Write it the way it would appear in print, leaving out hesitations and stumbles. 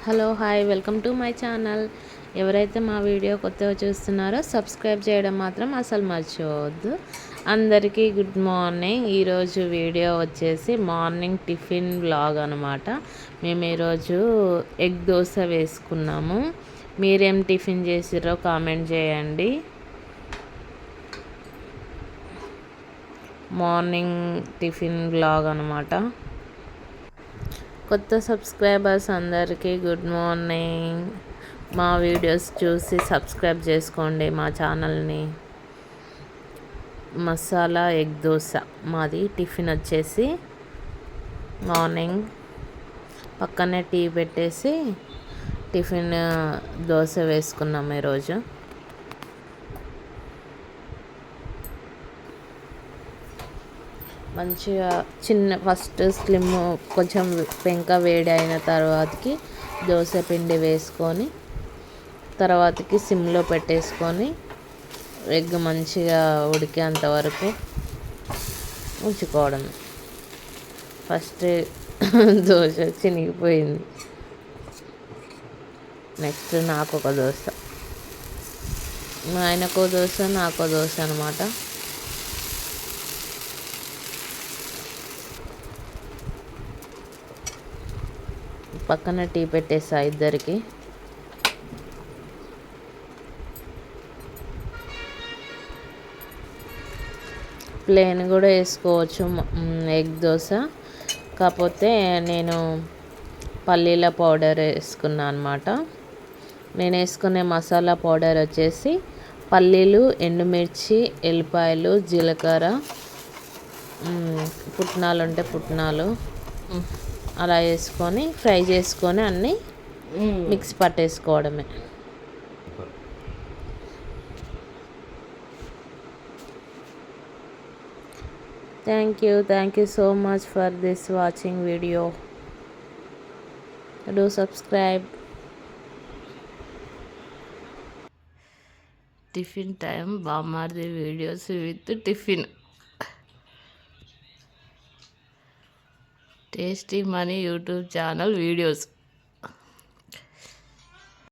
Hello hi welcome to my channel. ఎవరైతే మా video కొత్తగా చూస్తున్నారో సబ్స్క్రైబ్ చేయడం మాత్రం అసలు మర్చిపోవద్దు. అందరికీ గుడ్ మార్నింగ్. ఈరోజు వీడియో వచ్చేసి మార్నింగ్ టిఫిన్ వ్లాగ్ అనమాట. మేము ఈరోజు ఎగ్ దోశ వేసుకున్నాము. మీరేం టిఫిన్ చేసిరో కామెంట్ చేయండి. మార్నింగ్ టిఫిన్ వ్లాగ్ అనమాట. కొత్త సబ్స్క్రైబర్స్ అందరికీ గుడ్ మార్నింగ్. మా వీడియోస్ చూసి సబ్స్క్రైబ్ చేసుకోండి మా ఛానల్ని. మసాలా ఎగ్ దోశ మాది టిఫిన్ వచ్చేసి మార్నింగ్. పక్కనే టీ పెట్టేసి టిఫిన్ దోశ వేసుకున్నాం ఈరోజు. మంచిగా ఫస్ట్ స్లిమ్ కొంచెం పెంక వేడి అయిన తర్వాతకి దోశ పిండి వేసుకొని తర్వాతకి సిమ్లో పెట్టేసుకొని ఎగ్ మంచిగా ఉడికేంత వరకు ఉంచుకోవడం. ఫస్ట్ దోశ చినిగిపోయింది. నెక్స్ట్ నాకు ఒక దోశ, మా ఆయనకో దోశ నాకో దోశ అనమాట. పక్కన టీ పెట్టేసా ఇద్దరికి. ప్లేన్ కూడా వేసుకోవచ్చు ఎగ్ దోశ. కాకపోతే నేను పల్లీల పౌడర్ వేసుకున్నా అనమాట. నేను వేసుకునే మసాలా పౌడర్ వచ్చేసి పల్లీలు, ఎండుమిర్చి, ఎల్లిపాయలు, జీలకర్ర, పుట్నాలు ఉంటే పుట్నాలు అలా వేసుకొని ఫ్రై చేసుకొని అన్నీ మిక్స్ పట్టేసుకోవడమే. Thank you so much for this watching video. Do subscribe. Tiffin time బామ్మార్ది videos with tiffin. Tasty money YouTube channel videos.